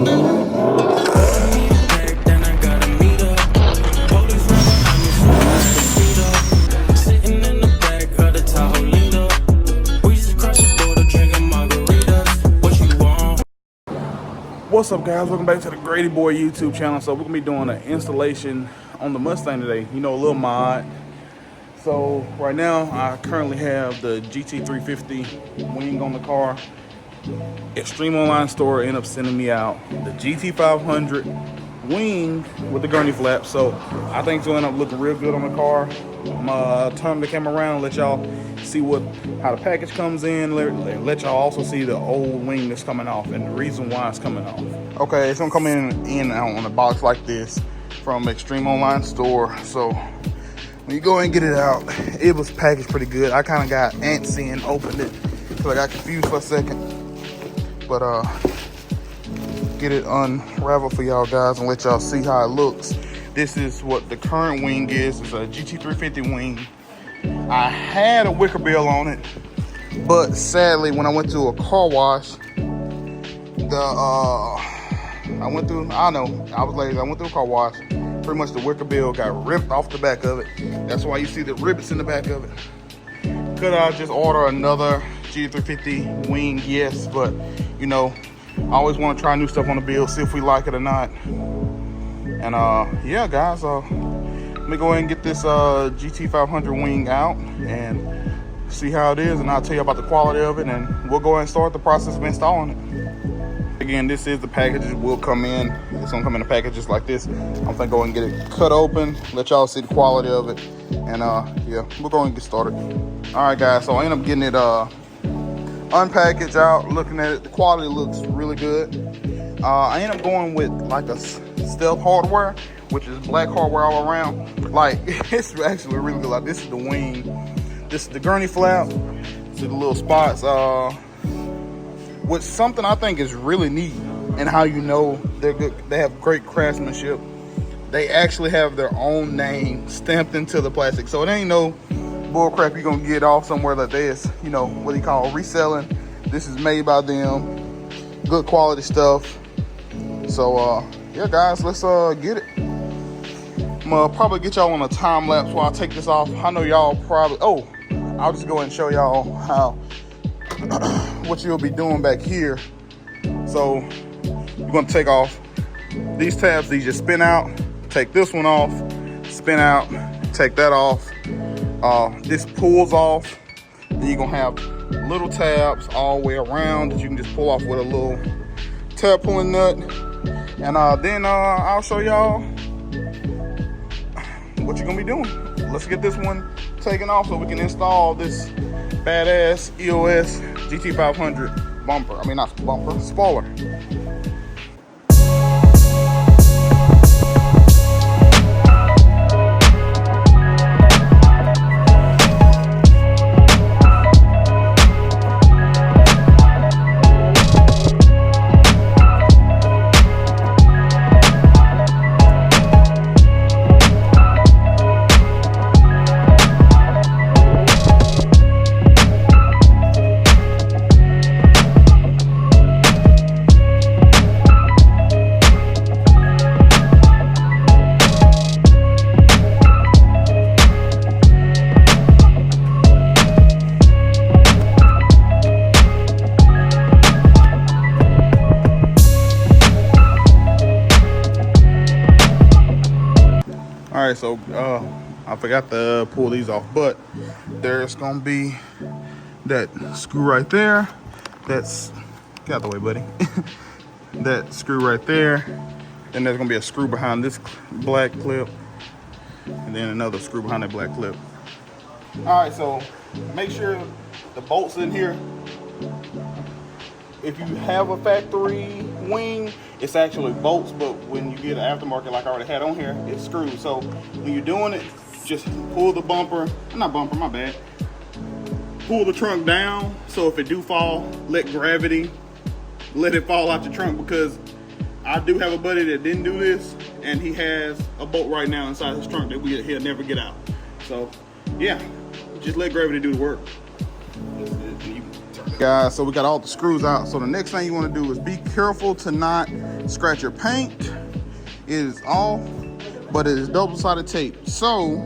What's up, guys? Welcome back to the Grady Boy YouTube channel. So we're gonna be doing an installation on the Mustang today, you know, a little mod. So right now I currently have the GT350 wing on the car. Extreme Online Store ended up sending me out the GT500 wing with the gurney flap. So I think it's gonna end up looking real good on the car. I'm gonna turn the camera around and let y'all see how the package comes in. Let y'all also see the old wing that's coming off and the reason why it's coming off. Okay, it's gonna come in out on a box like this from Extreme Online Store. So when you go and get it out, it was packaged pretty good. I kind of got antsy and opened it because I got confused for a second. But get it unraveled for y'all guys and let y'all see how it looks. This is what the current wing is. It's a GT350 wing. I had a Wickerbill on it, but sadly when I went to a car wash, I went through a car wash, pretty much the Wickerbill got ripped off the back of it. That's why you see the rivets in the back of it. Could I just order another GT350 wing? Yes, but you know, I always want to try new stuff on the build, see if we like it or not. And yeah, guys, let me go ahead and get this GT500 wing out and see how it is, and I'll tell you about the quality of it, and we'll go ahead and start the process of installing it. Again, this is the package. It will come in. It's gonna come in a package just like this. I'm gonna go ahead and get it cut open, let y'all see the quality of it, and yeah, we'll go ahead and get started. All right, guys, so I end up getting it unpackaged out, looking at it. The quality looks really good. I end up going with like a stealth hardware, which is black hardware all around. Like, it's actually really good. Like, this is the wing, this is the gurney flap, see the little spots. What's something I think is really neat, and how you know they're good, they have great craftsmanship, they actually have their own name stamped into the plastic. So it ain't no bull crap you're gonna get off somewhere that there's, you know, what you call reselling. This is made by them, good quality stuff. So yeah, guys, let's get it. I'm gonna probably get y'all on a time lapse while I take this off. I know y'all probably, I'll just go ahead and show y'all how what you'll be doing back here. So you're gonna take off these tabs. These just spin out, take this one off, spin out, take that off. This pulls off. Then you're gonna have little tabs all the way around that you can just pull off with a little tab pulling nut. And then I'll show y'all what you're gonna be doing. Let's get this one taken off so we can install this badass EOS GT500 bumper. I mean, not bumper, spoiler. All right, so I forgot to pull these off, but there's gonna be that screw right there. That's, get out the way, buddy. That screw right there. Then there's gonna be a screw behind this black clip, and then another screw behind that black clip. All right, so make sure the bolts in here. If you have a factory wing, it's actually bolts, but when you get an aftermarket like I already had on here, it's screws. So when you're doing it, just pull the bumper, not bumper, my bad. Pull the trunk down, so if it do fall, let gravity, let it fall out your trunk, because I do have a buddy that didn't do this, and he has a bolt right now inside his trunk that he'll never get out. So yeah, just let gravity do the work. You can turn it Guys, so we got all the screws out. So the next thing you want to do is be careful to not scratch your paint. It is off, but it is double-sided tape. So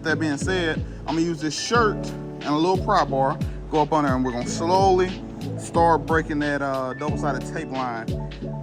that being said, I'm gonna use this shirt and a little pry bar, go up on there, and we're gonna slowly start breaking that double-sided tape line.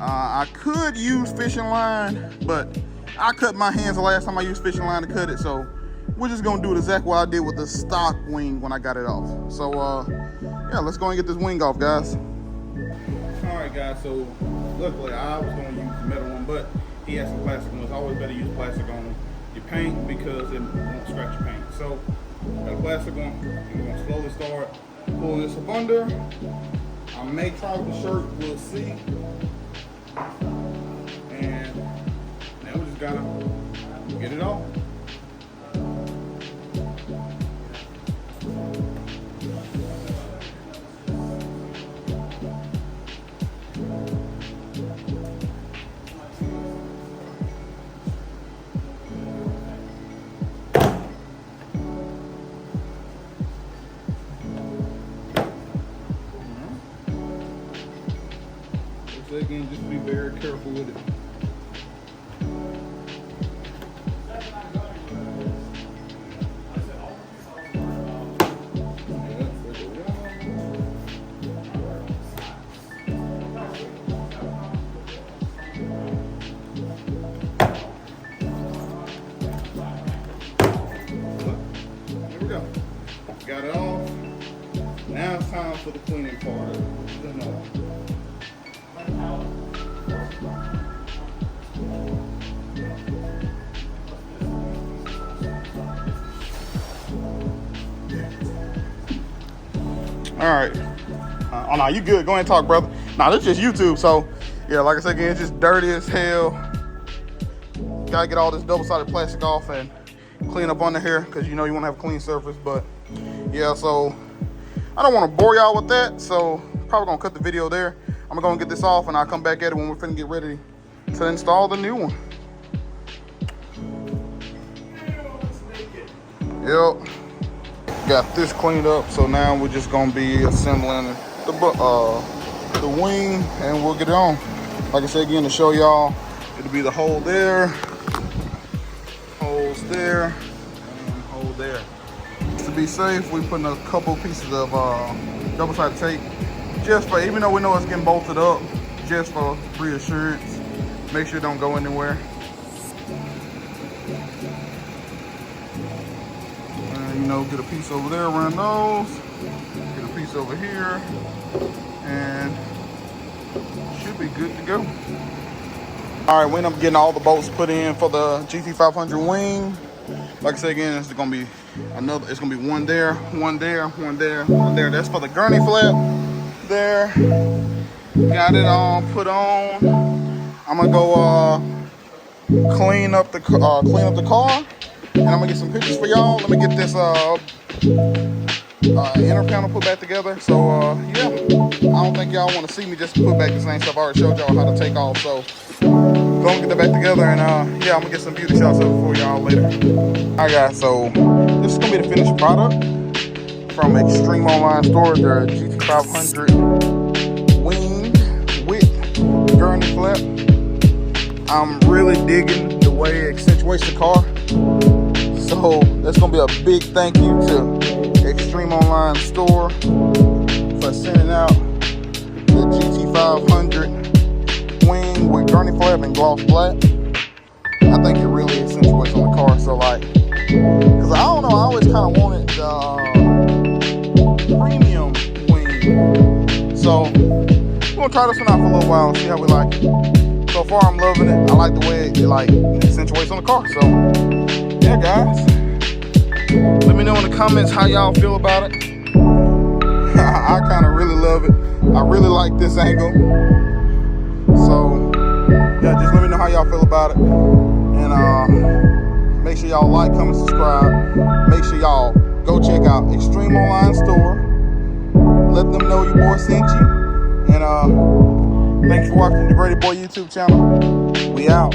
I could use fishing line, but I cut my hands the last time I used fishing line to cut it, so we're just gonna do it exactly what I did with the stock wing when I got it off. So yeah, let's go and get this wing off, guys. All right, guys, so luckily I was gonna use the metal one, but he has some plastic ones. It's always better to use plastic on your paint because it won't scratch your paint. So got a plastic one, we're gonna slowly start pulling this up under. I may try with the shirt, we'll see. And now we just gotta get it off. So again, just be very careful with it. There we go. Got it off. Now it's time for the cleaning part. All right. Oh no, you good. Go ahead and talk, brother. Nah, this is just YouTube. So yeah, like I said again, it's just dirty as hell. Gotta get all this double-sided plastic off and clean up under here because you know you want to have a clean surface. But yeah, so I don't want to bore y'all with that. So probably gonna cut the video there. I'm gonna get this off and I'll come back at it when we're finna get ready to install the new one. Yep. Got this cleaned up, so now we're just gonna be assembling the wing and we'll get it on. Like I said again, to show y'all, it'll be the hole there, holes there, and hole there. To be safe, we're putting a couple pieces of double-sided tape, just for, even though we know it's getting bolted up, just for reassurance. Make sure it don't go anywhere. You know, get a piece over there, run those, get a piece over here, and should be good to go. All right, we end up getting all the bolts put in for the GT500 wing. Like I said again, it's gonna be another, it's gonna be one there, one there, one there, one there. That's for the gurney flap there. Got it all put on. I'm gonna go clean up the car. And I'm gonna get some pictures for y'all. Let me get this inner panel put back together. So yeah, I don't think y'all want to see me just put back the same stuff I already showed y'all how to take off. So go and get that back together, and yeah, I'm gonna get some beauty shots of it for y'all later. All right, guys. So this is gonna be the finished product from Extreme Online Store. The GT500 wing with gurney flap. I'm really digging the way it accentuates the car. So that's gonna be a big thank you to Extreme Online Store for sending out the GT500 wing with gurney flap and gloss black. I think it really accentuates on the car. So like, cause I don't know, I always kind of wanted the premium wing. So we're gonna try this one out for a little while and see how we like it. So far I'm loving it. I like the way it like accentuates on the car. So yeah, guys, let me know in the comments how y'all feel about it. I kind of really love it. I really like this angle. So yeah, just let me know how y'all feel about it. And make sure y'all like, comment, subscribe. Make sure y'all go check out Extreme Online Store. Let them know your boy sent you. And thanks for watching the Grady Boy YouTube channel. We out.